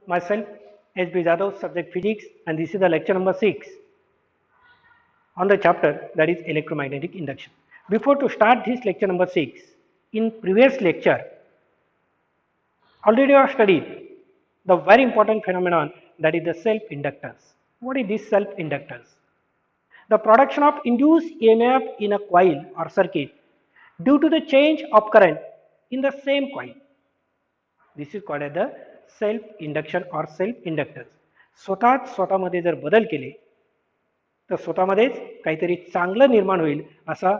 Myself, S.B. Jadhav, subject physics, and this is the lecture number 6 on the chapter that is electromagnetic induction. Before to start this lecture number 6, in previous lecture, already I have studied the very important phenomenon that is the self-inductance. What is this self-inductance? The production of induced EMF in a coil or circuit due to the change of current in the same coil. This is called as the self induction or self inductance. स्वतःमध्ये जर बदल केले तर स्वतःमध्येच काहीतरी चांगलं निर्माण होईल असा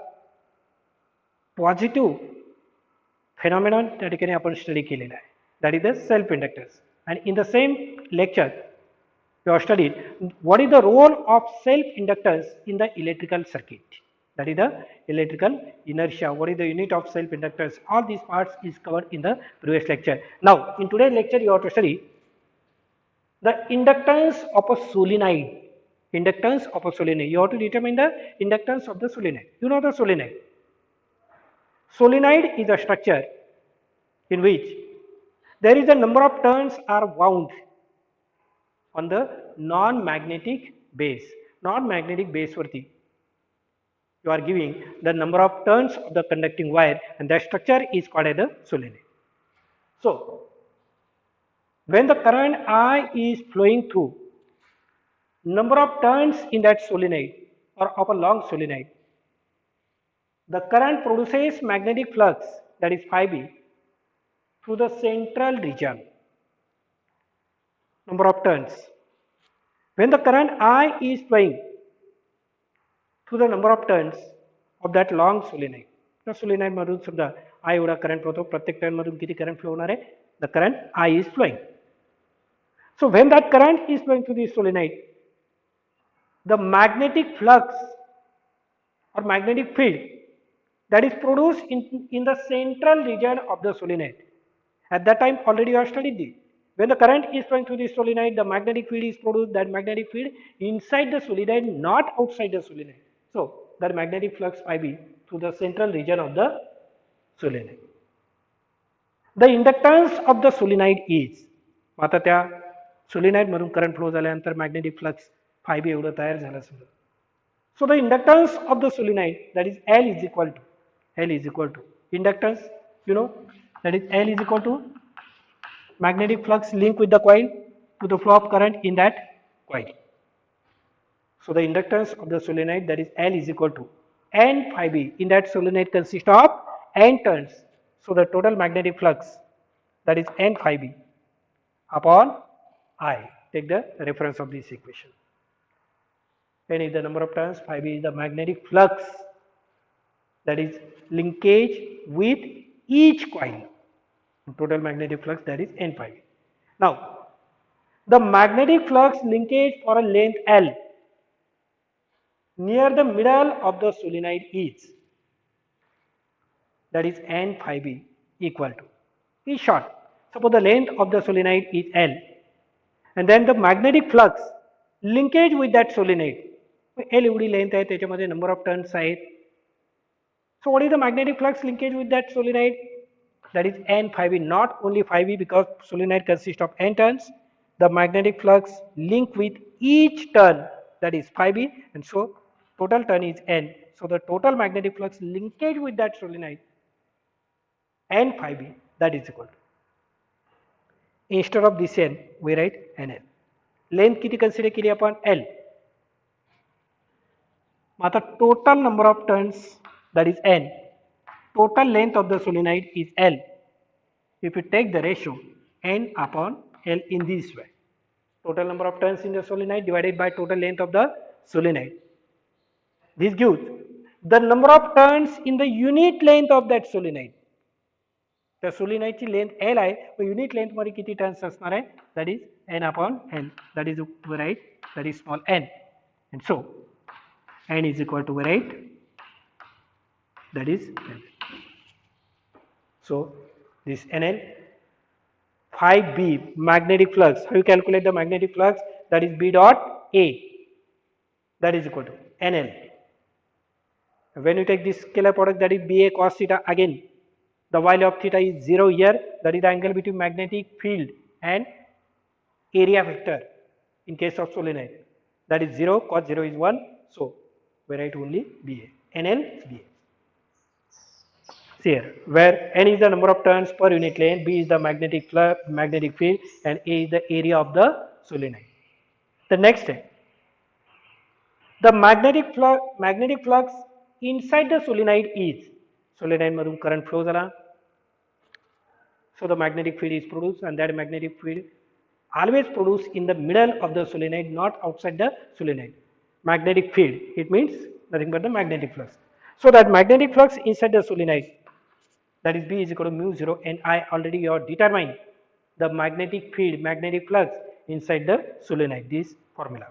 पॉझिटिव्ह फेनॉमेनॉन त्या ठिकाणी आपण स्टडी केलेला आहे. That is the self inductance. And in the same lecture you have studied what is the role of self inductance in the electrical circuit, that is the electrical inertia, what is the unit of self inductance. All these parts is covered in the previous lecture. Now in today's lecture you have to study the inductance of a solenoid. Inductance of a solenoid, you have to determine the inductance of the solenoid. You know the solenoid. Solenoid is a structure in which there is a number of turns are wound on the non-magnetic base. Non-magnetic base varti you are giving the number of turns of the conducting wire, and that structure is called as the solenoid. So when the current I is flowing through, number of turns in that solenoid or of a long solenoid, the current produces magnetic flux, that is phi b, through the central region. Number of turns. When the current I is flowing through the number of turns of that long solenoid, the solenoid मधून समजा I एवढा current flow होतो, प्रत्येक turn मधून किती current flow होणार आहे? The current I is flowing. So when that current is flowing through the solenoid, the magnetic flux or magnetic field that is produced in the central region of the solenoid. At that time already you have studied this. When the current is flowing through the solenoid, the magnetic field is produced, that magnetic field inside the solenoid, not outside the solenoid. So that magnetic flux phi b through the central region of the solenoid. The inductance of the solenoid is, आता त्या solenoid मधून current flow झाल्यानंतर magnetic flux phi b एवढं तयार झालं समजा. So the inductance of the solenoid, that is L is equal to inductance, you know, that is L is equal to magnetic flux linked with the coil to the flow of current in that coil. So the inductance of the solenoid, that is L is equal to N phi b. In that solenoid consists of N turns. So the total magnetic flux, that is N phi b upon I. Take the reference of this equation. N is the number of turns, phi b is the magnetic flux, that is linkage with each coil. Total magnetic flux, that is N phi b. Now the magnetic flux linkage for a length L near the middle of the solenoid is, that is N phi b equal to, is short. Suppose the length of the solenoid is L, and then the magnetic flux linkage with that solenoid, L एवढी length आहे, त्याच्यामध्ये number of turns आहेत. So what is the magnetic flux linkage with that solenoid? That is N phi b, not only phi b, because solenoid consists of N turns. The magnetic flux linked with each turn, that is phi b, and so total turn is N. So the total magnetic flux linkage with that solenoid, N phi b, that is equal to, instead of this N we write NL. Length किती consider केली आपण? L. आता total number of turns, that is N, total length of the solenoid is L. If you take the ratio N upon L in this way, total number of turns in the solenoid divided by total length of the solenoid, this gives the number of turns in the unit length of that solenoid. The solenoid ची length L आहे, पण unit length मध्ये किती turns असणार आहे? That is N upon L, that is we write, that is small n, and so N is equal to, we write, that is L. So this NL phi b magnetic flux, how you calculate the magnetic flux? That is B dot A, that is equal to NL. When you take this scalar product, that is BA cos theta, again the value of theta is 0 here, that is the angle between magnetic field and area vector in case of solenoid. That is 0, cos 0 is 1. So we write only BA, NL BA. See here, where N is the number of turns per unit length, B is the magnetic flux, magnetic field, and A is the area of the solenoid. The next step, the magnetic flux inside the solenoid is solenoid madhun current flow zala. So the magnetic field is produced, and that magnetic field always produced in the middle of the solenoid, not outside the solenoid. Magnetic field, it means nothing but the magnetic flux. So that magnetic flux inside the solenoid, that is B is equal to mu 0, and I already have determined the magnetic field, magnetic flux inside the solenoid, this formula.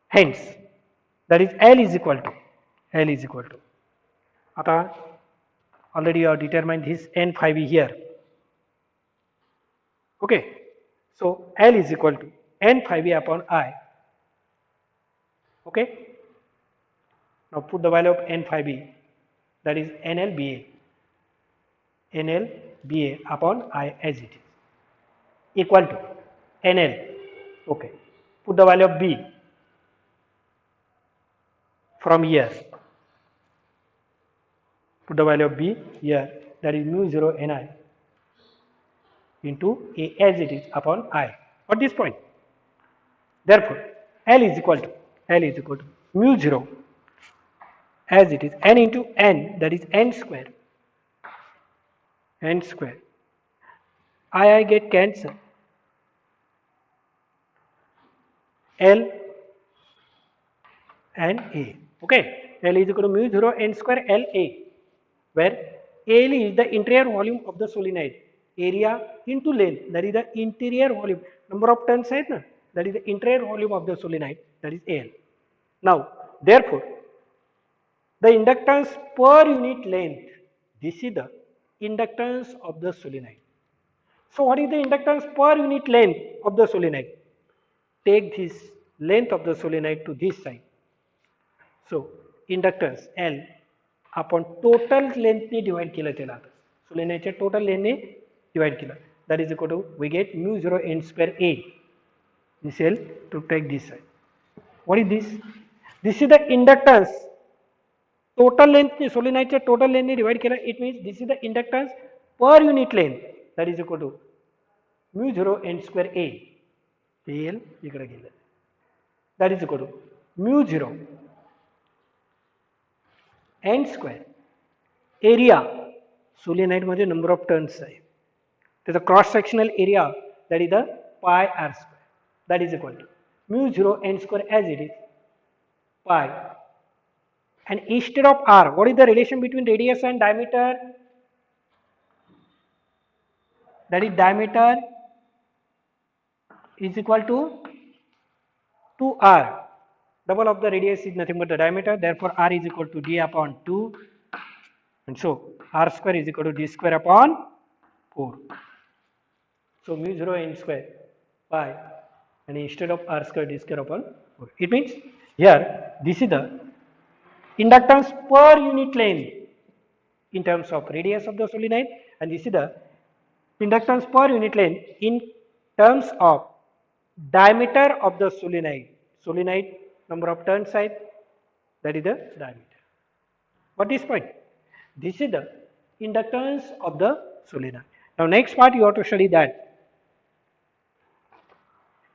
Hence, that is L is equal to, आता already you have determined this N phi B here. Okay, so L is equal to N phi B upon I. Okay, now put the value of N phi B, that is NL BA upon I as it is, equal to NL. Okay, put the value of B from here. Put the value of B here, that is mu 0 Ni into A as it is upon I. At this point, therefore, L is equal to mu 0 as it is N into N, that is N square. I get cancel. L and A. Okay, L is equal to mu 0 N square L A, where L is the interior volume of the solenoid, area into length, that is the interior volume, number of turns है ना, that is the interior volume of the solenoid, that is L. Now, therefore, the inductance per unit length, this is the inductance of the solenoid. So what is the inductance per unit length of the solenoid? Take this length of the solenoid to this side. So inductance L upon total length ने divide केला त्याला solenoid चे total length ने divide केला, that is equal to, we get mu 0 N square A. This L to take this side. What is this? This is the inductance. Total length ने solenoid चे total length ने divide केला, it means this is the inductance per unit length, that is equal to mu 0 N square A. L इकडे गेलं, that is equal to mu 0 N square area solenoid मध्ये number of turns आहे, त्याचा cross sectional area, that is the pi r square, that is equal to mu 0 N square as it is pi, and instead of r, what is the relation between radius and diameter? That is diameter is equal to 2r. Double of the radius is nothing but the diameter, therefore r is equal to d upon 2, and so r square is equal to d square upon 4. So mu 0 N square pi, and instead of r square d square upon 4. It means here this is the inductance per unit length in terms of radius of the solenoid, and this is the inductance per unit length in terms of diameter of the solenoid number of turns side, that is the diameter. What is point? This is the inductance of the solenoid. Now next part you have to study that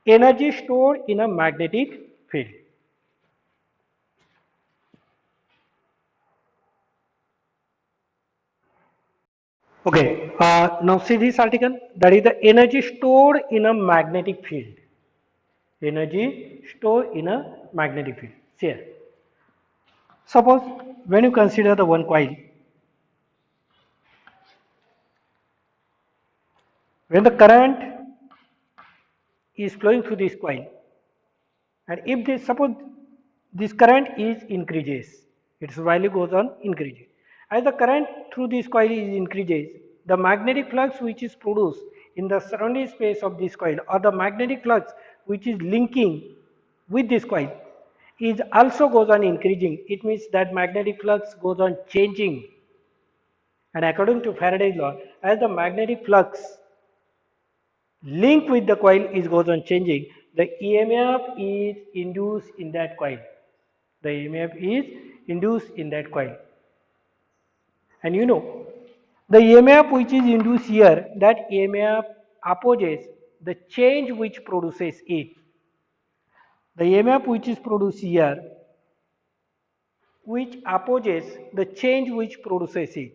energy stored in a magnetic field. Okay, now see this article, that is the energy stored in a magnetic field. Energy stored in a magnetic field. See here. Suppose when you consider the one coil, when the current is flowing through this coil, and if this, suppose this current is increases, its value goes on increasing. As the current through this coil is increases, the magnetic flux which is produced in the surrounding space of this coil, or the magnetic flux which is linking with this coil, is also goes on increasing. It means that magnetic flux goes on changing, and according to Faraday's law, as the magnetic flux link with the coil is goes on changing, the EMF is induced in that coil. The EMF is induced in that coil. And you know, the EMF which is induced here, that EMF opposes the change which produces it. The EMF which is produced here, which opposes the change which produces it.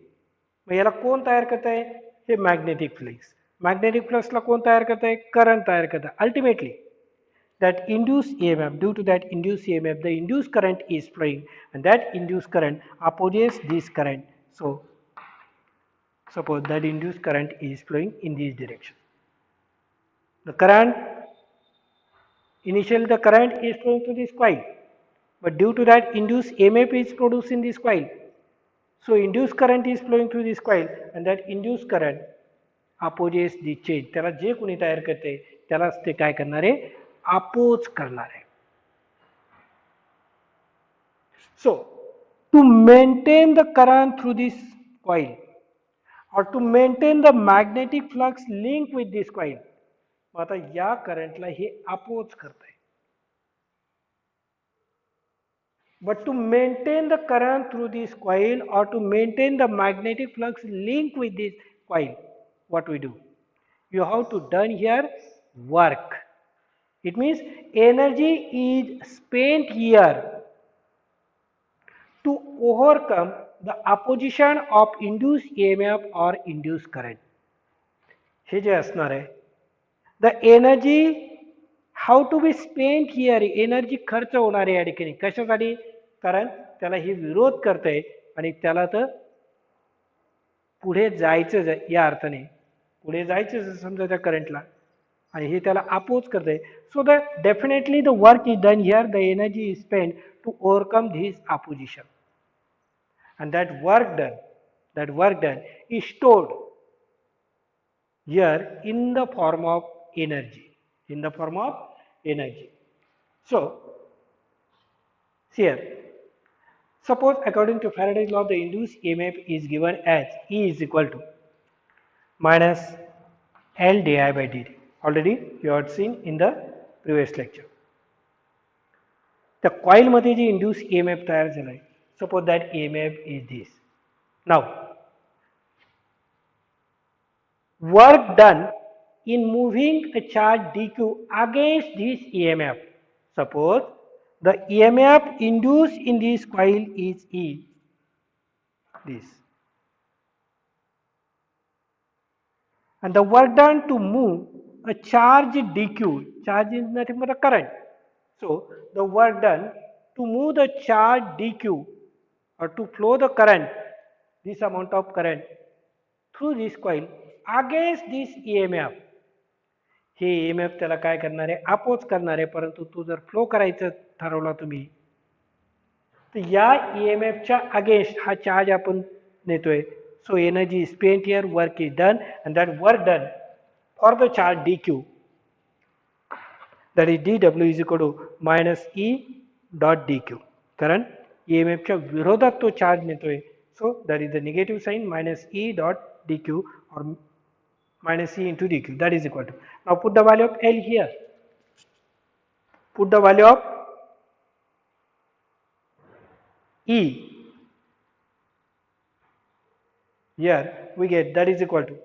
मग याला कोण तयार करत आहे? हे magnetic flux. Magnetic फ्लक्सला कोण तयार करत आहे? Current तयार करत आहे. Ultimately that induced EMF, due to that induced EMF, the induced current is flowing, and that induced current opposes this current. So suppose that induced current is flowing in this direction. The current, initially the current is flowing through this coil, but due to that induced EMF is produced in this coil. So induced current is flowing through this coil, and that induced current opposes the change. त्याला जे कोणी तयार करते त्यालाच ते काय करणार आहे? Oppose करणार आहे. So to maintain the current through this coil, or to maintain the magnetic flux link with this coil, आता या करंटला हे अपोज करत आहे. But to maintain the current through this coil, or to maintain the magnetic flux link with this coil, what we do? You have to done here work. It means energy is spent here to overcome the opposition of induced EMF or induced current. हे जे असणार आहे, the energy how to be spent here, energy खर्च होणार आहे या ठिकाणी. कशासाठी? कारण त्याला हे विरोध करते आणि त्याला तर पुढे जायचं या अर्थाने, पुढे जायचं समजा त्या करंटला, आणि हे त्याला अपोज करते. So the definitely the work is done here, the energy is spend to overcome this opposition, and that work done is stored here in the form of energy, So here, suppose according to Faraday's law, the induced EMF is given as E is equal to minus L di by dt. Already you had seen in the previous lecture. The coil मध्ये जे induced EMF तयार झाला आहे, suppose that EMF is this. Now, work done in moving a charge dq against this EMF. Suppose the EMF induced in this coil is E, this. And the work done to move a charge dq, charge is nothing but a current. So the work done to move the charge dq, or to flow the current, this amount of current through this coil against this EMF, hey EMF त्याला काय करणार आहे? Oppose करणार आहे. परंतु तो जर flow करायचं ठरवला तुम्ही, तर या EMF च्या अगेन्स्ट हा चार्ज आपण नेतोय. So energy is spent here, work is done, and that work done for the charge dq, that is dw is equal to minus E dot dq. कारण EMF च्या विरोधात तो charge नेतोय. So that is the negative sign, minus E dot dq, or minus E into dq, that is equal to. Now put the value of L here. Put the value of E here, we get that is equal to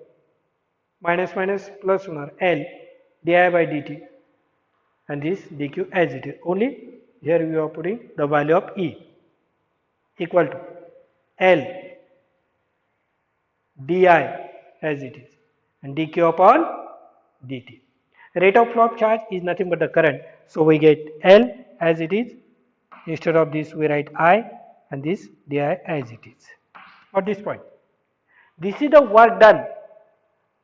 minus minus plus होणार L di by dt, and this dq as it is. Only here we are putting the value of E equal to L di as it is, and dq upon dt. Rate of flow of charge is nothing but the current, so we get L as it is. Instead of this we write I, and this di as it is. At this point, this is the work done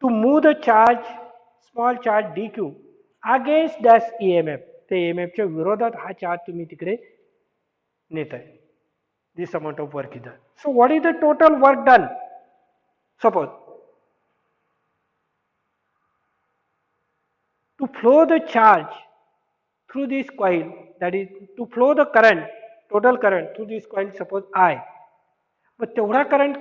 to move the charge, small charge dq against dash EMF. ते EMF च्या विरोधात हा charge तुम्ही तिकडे नेत आहे. This amount of work is done. So what is the total work done? Suppose to flow the charge through this coil, that is to flow the current, total current through this coil, suppose I. But तेवढा current,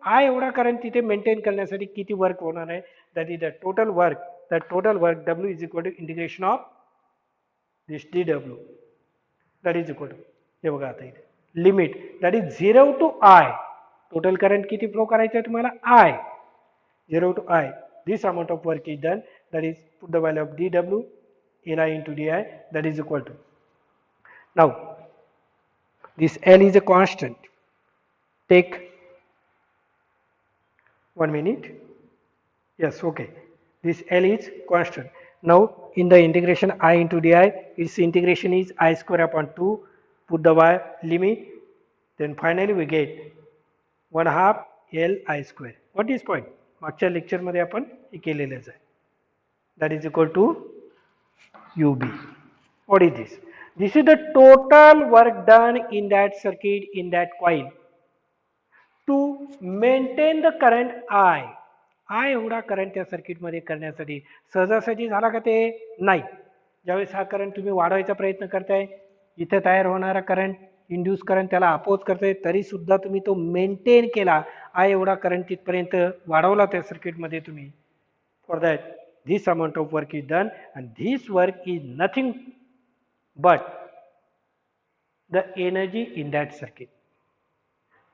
I एवढा current तिथे maintain करण्यासाठी किती work होणार आहे? That is the total work that total work W is equal to integration of this dW, that is equal to, हे बघा आता इथे limit that is 0 to I, total current किती फ्लो करायचं आहे तुम्हाला I, 0 to I, this amount of work is done, that is put the value of dW Li into di, that is equal to, now this L is a constant, take 1 minute, yes, okay, this L is constant. Now in the integration I into di, its integration is I square upon 2, put the limit, then finally we get 1/2 L I square. What is point? मागच्या lecture मध्ये आपण हे केलेलेच आहे. That is equal to UB. What is this? This is the total work done in that circuit, in that coil, to maintain the current I. I एवढा current त्या सर्किटमध्ये करण्यासाठी सहजासहजी झाला का ते? नाही. ज्यावेळेस हा करंट तुम्ही वाढवायचा प्रयत्न करताय, इथे तयार होणारा करंट, इंड्यूस करंट त्याला अपोज करताय, तरी सुद्धा तुम्ही तो मेंटेन केला. I एवढा करंट तिथपर्यंत वाढवला त्या सर्किटमध्ये तुम्ही. For that this amount of work is done, and this work is nothing but the energy in that circuit.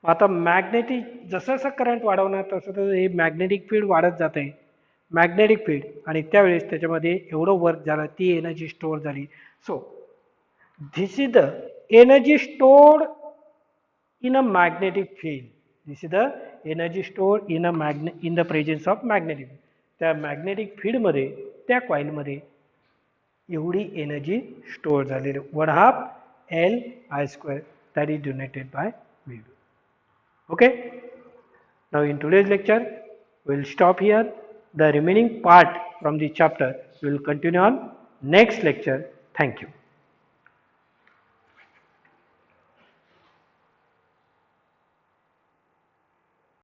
आता मॅग्नेटिक जसं जसं करंट वाढवणार तसं तसं हे मॅग्नेटिक फील्ड वाढत जाते, मॅग्नेटिक फील्ड, आणि त्यावेळेस त्याच्यामध्ये एवढं वर्क झालं, ती एनर्जी स्टोअर झाली. So this is the energy stored in a magnetic field, this is the energy stored in the presence of magnetic. त्या मॅग्नेटिक फील्डमध्ये, त्या कॉइलमध्ये एवढी एनर्जी स्टोअर झालेली, 1/2 L I square, that is denoted by VB. Okay, now in today's lecture we will stop here. The remaining part from the chapter we will continue on next lecture. Thank you.